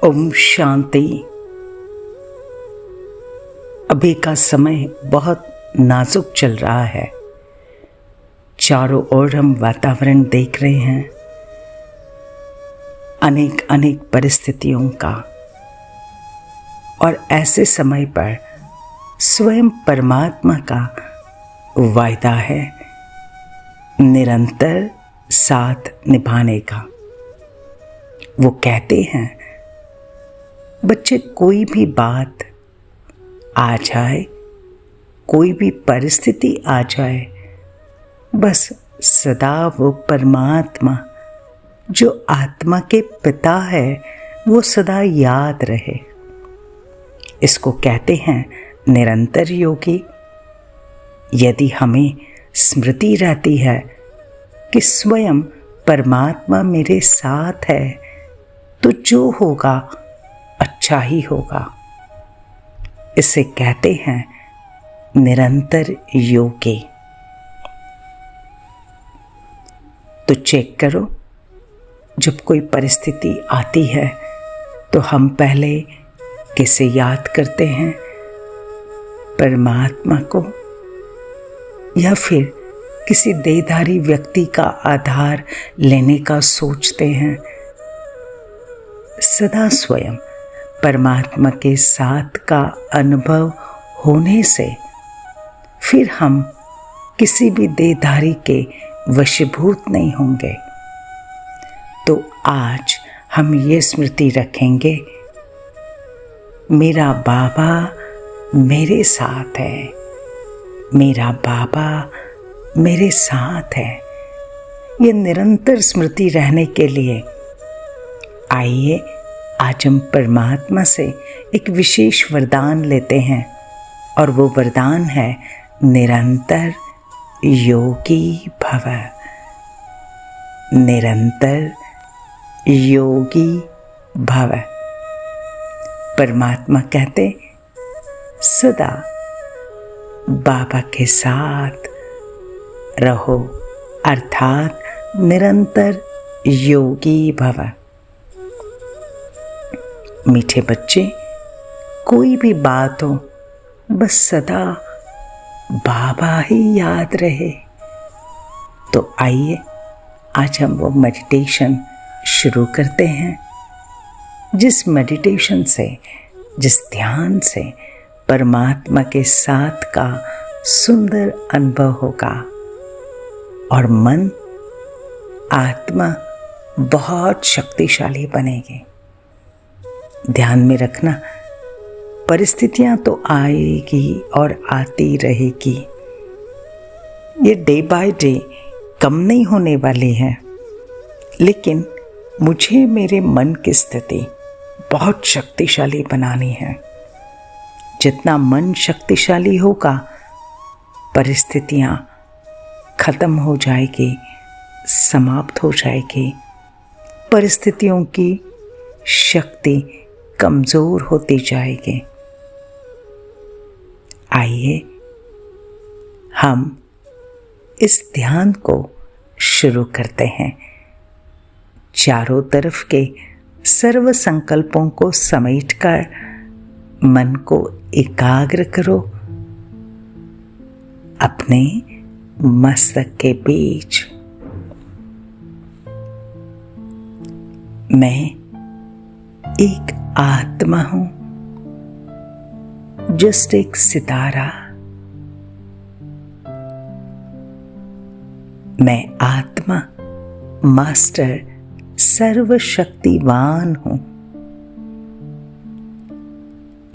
ओम शांति। अभी का समय बहुत नाजुक चल रहा है। चारों ओर हम वातावरण देख रहे हैं, अनेक अनेक परिस्थितियों का। और ऐसे समय पर स्वयं परमात्मा का वायदा है निरंतर साथ निभाने का। वो कहते हैं, बच्चे, कोई भी बात आ जाए, कोई भी परिस्थिति आ जाए, बस सदा वो परमात्मा जो आत्मा के पिता है वो सदा याद रहे। इसको कहते हैं निरंतर योगी। यदि हमें स्मृति रहती है कि स्वयं परमात्मा मेरे साथ है, तो जो होगा अच्छा ही होगा। इसे कहते हैं निरंतर योगी। तो चेक करो, जब कोई परिस्थिति आती है तो हम पहले किसे याद करते हैं? परमात्मा को, या फिर किसी देहधारी व्यक्ति का आधार लेने का सोचते हैं? सदा स्वयं परमात्मा के साथ का अनुभव होने से फिर हम किसी भी देहधारी के वशीभूत नहीं होंगे। तो आज हम ये स्मृति रखेंगे, मेरा बाबा मेरे साथ है, मेरा बाबा मेरे साथ है। ये निरंतर स्मृति रहने के लिए आइए आज हम परमात्मा से एक विशेष वरदान लेते हैं, और वो वरदान है निरंतर योगी भव। निरंतर योगी भव। परमात्मा कहते, सदा बाबा के साथ रहो, अर्थात निरंतर योगी भव। मीठे बच्चे, कोई भी बात हो, बस सदा बाबा ही याद रहे। तो आइए आज हम वो मेडिटेशन शुरू करते हैं, जिस मेडिटेशन से, जिस ध्यान से परमात्मा के साथ का सुंदर अनुभव होगा और मन, आत्मा बहुत शक्तिशाली बनेगी। ध्यान में रखना, परिस्थितियां तो आएगी और आती रहेगी। ये डे बाय डे कम नहीं होने वाली है, लेकिन मुझे मेरे मन की स्थिति बहुत शक्तिशाली बनानी है। जितना मन शक्तिशाली होगा, परिस्थितियां खत्म हो जाएगी, समाप्त हो जाएगी। परिस्थितियों की शक्ति कमजोर होती जाएगी। आइए हम इस ध्यान को शुरू करते हैं। चारों तरफ के सर्व संकल्पों को समेटकर मन को एकाग्र करो। अपने मस्तक के बीच मैं एक आत्मा हूं, जस्ट एक सितारा। मैं आत्मा मास्टर सर्वशक्तिवान हूं।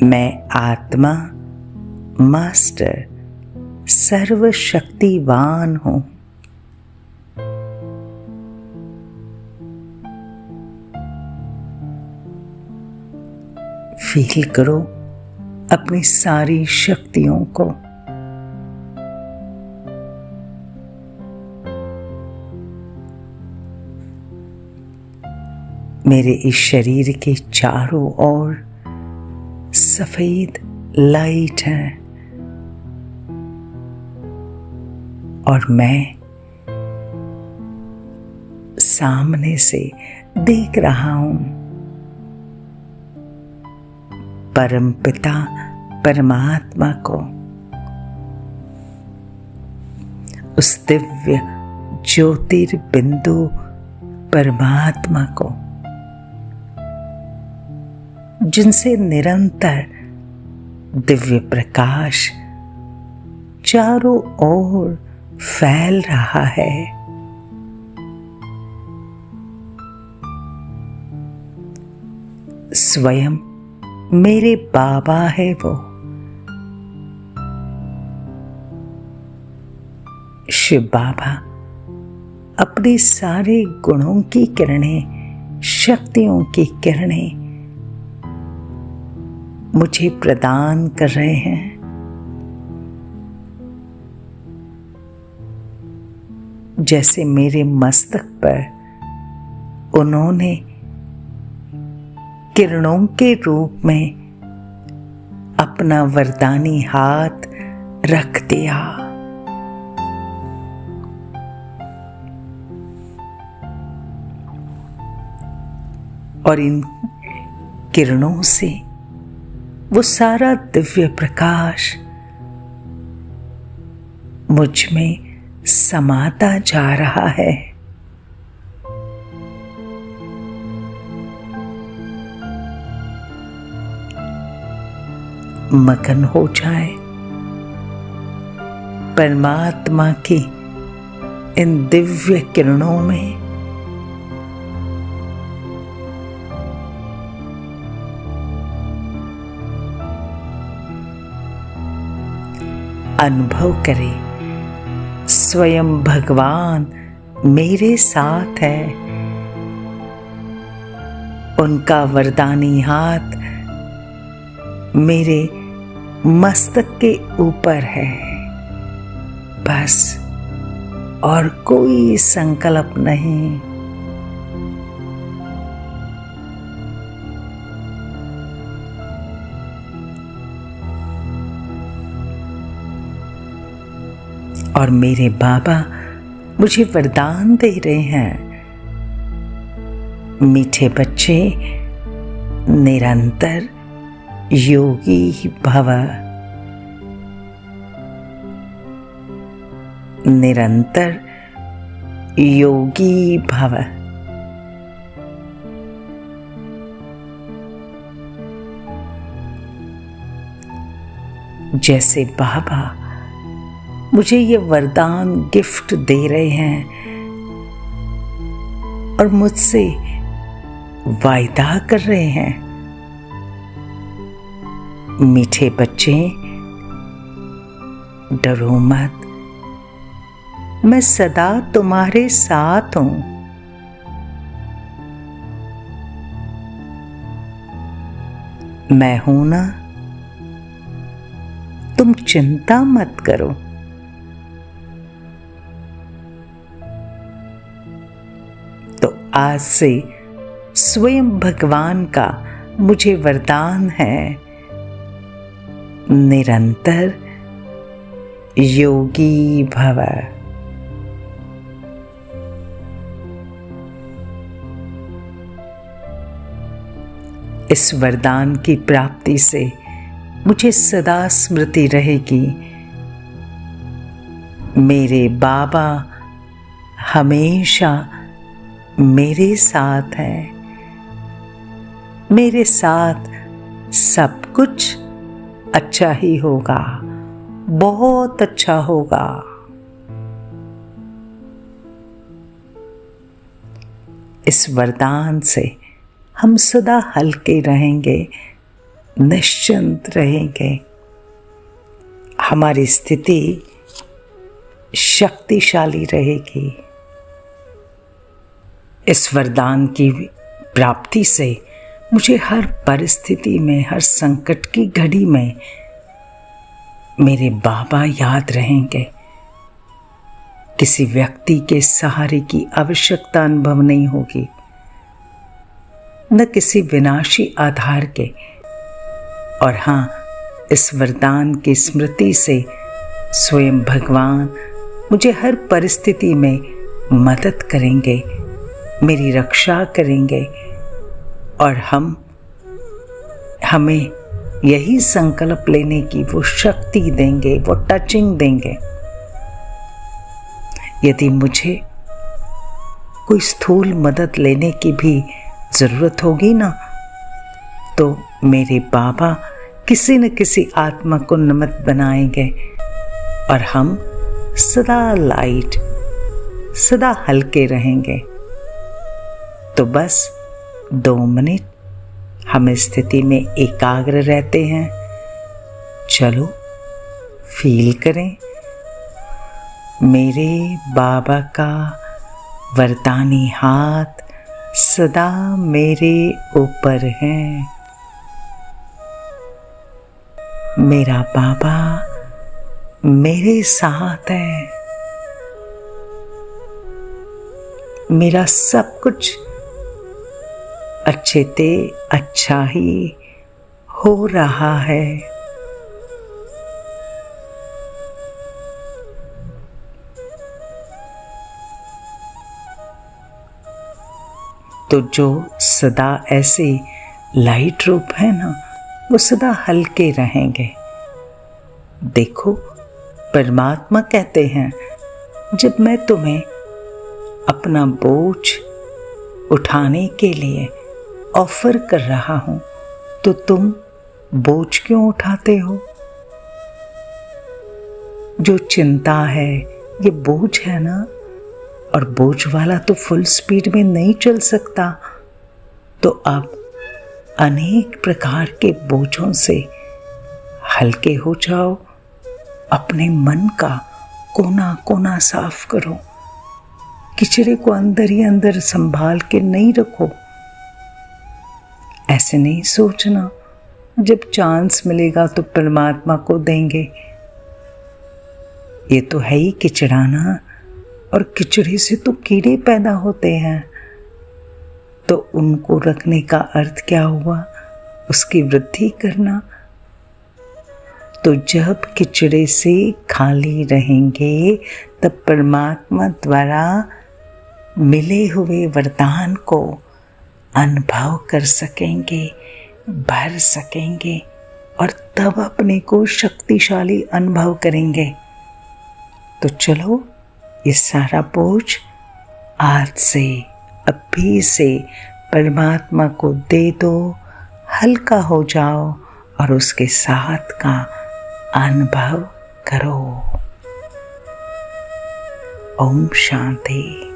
मैं आत्मा मास्टर सर्वशक्तिवान हूं। फील करो अपनी सारी शक्तियों को। मेरे इस शरीर के चारों ओर सफेद लाइट है, और मैं सामने से देख रहा हूं। परमपिता परमात्मा को, उस दिव्य ज्योतिर्बिंदु परमात्मा को, जिनसे निरंतर दिव्य प्रकाश चारों ओर फैल रहा है। स्वयं मेरे बाबा है वो। शिव बाबा अपने सारे गुणों की किरणें, शक्तियों की किरणें मुझे प्रदान कर रहे हैं। जैसे मेरे मस्तक पर उन्होंने किरणों के रूप में अपना वरदानी हाथ रख दिया। और इन किरणों से वो सारा दिव्य प्रकाश मुझ में समाता जा रहा है। मगन हो जाए परमात्मा की इन दिव्य किरणों में। अनुभव करें स्वयं भगवान मेरे साथ है। उनका वरदानी हाथ मेरे मस्तक के ऊपर है। बस और कोई संकल्प नहीं। और मेरे बाबा मुझे वरदान दे रहे हैं, मीठे बच्चे निरंतर योगी भव, निरंतर योगी भव। जैसे बाबा मुझे ये वरदान गिफ्ट दे रहे हैं और मुझसे वायदा कर रहे हैं, मीठे बच्चे डरो मत, मैं सदा तुम्हारे साथ हूं। मैं हूं ना, तुम चिंता मत करो। आज से स्वयं भगवान का मुझे वरदान है, निरंतर योगी भव। इस वरदान की प्राप्ति से मुझे सदा स्मृति रहेगी, मेरे बाबा हमेशा मेरे साथ है। मेरे साथ सब कुछ अच्छा ही होगा, बहुत अच्छा होगा। इस वरदान से हम सदा हल्के रहेंगे, निश्चिंत रहेंगे। हमारी स्थिति शक्तिशाली रहेगी। इस वरदान की प्राप्ति से मुझे हर परिस्थिति में, हर संकट की घड़ी में मेरे बाबा याद रहेंगे। किसी व्यक्ति के सहारे की आवश्यकता अनुभव नहीं होगी, न किसी विनाशी आधार के। और हाँ, इस वरदान की स्मृति से स्वयं भगवान मुझे हर परिस्थिति में मदद करेंगे, मेरी रक्षा करेंगे और हमें यही संकल्प लेने की वो शक्ति देंगे, वो टचिंग देंगे। यदि मुझे कोई स्थूल मदद लेने की भी जरूरत होगी ना, तो मेरे बाबा किसी न किसी आत्मा को निमित्त बनाएंगे और हम सदा लाइट, सदा हल्के रहेंगे। तो बस 2 मिनट हम स्थिति में एकाग्र रहते हैं। चलो फील करें, मेरे बाबा का वरदानी हाथ सदा मेरे ऊपर है। मेरा बाबा मेरे साथ है। मेरा सब कुछ अच्छे ते अच्छा ही हो रहा है। तो जो सदा ऐसे लाइट रूप है ना, वो सदा हल्के रहेंगे। देखो, परमात्मा कहते हैं, जब मैं तुम्हें अपना बोझ उठाने के लिए ऑफर कर रहा हूं, तो तुम बोझ क्यों उठाते हो? जो चिंता है ये बोझ है ना, और बोझ वाला तो फुल स्पीड में नहीं चल सकता। तो अब अनेक प्रकार के बोझों से हल्के हो जाओ। अपने मन का कोना कोना साफ करो। किचड़े को अंदर ही अंदर संभाल के नहीं रखो। ऐसे नहीं सोचना जब चांस मिलेगा तो परमात्मा को देंगे। ये तो है ही किचड़ा ना, और किचड़े से तो कीड़े पैदा होते हैं। तो उनको रखने का अर्थ क्या हुआ? उसकी वृद्धि करना। तो जब किचड़े से खाली रहेंगे, तब परमात्मा द्वारा मिले हुए वरदान को अनुभव कर सकेंगे, भर सकेंगे, और तब अपने को शक्तिशाली अनुभव करेंगे। तो चलो, ये सारा बोझ आज से, अभी से परमात्मा को दे दो। हल्का हो जाओ और उसके साथ का अनुभव करो। ओम शांति।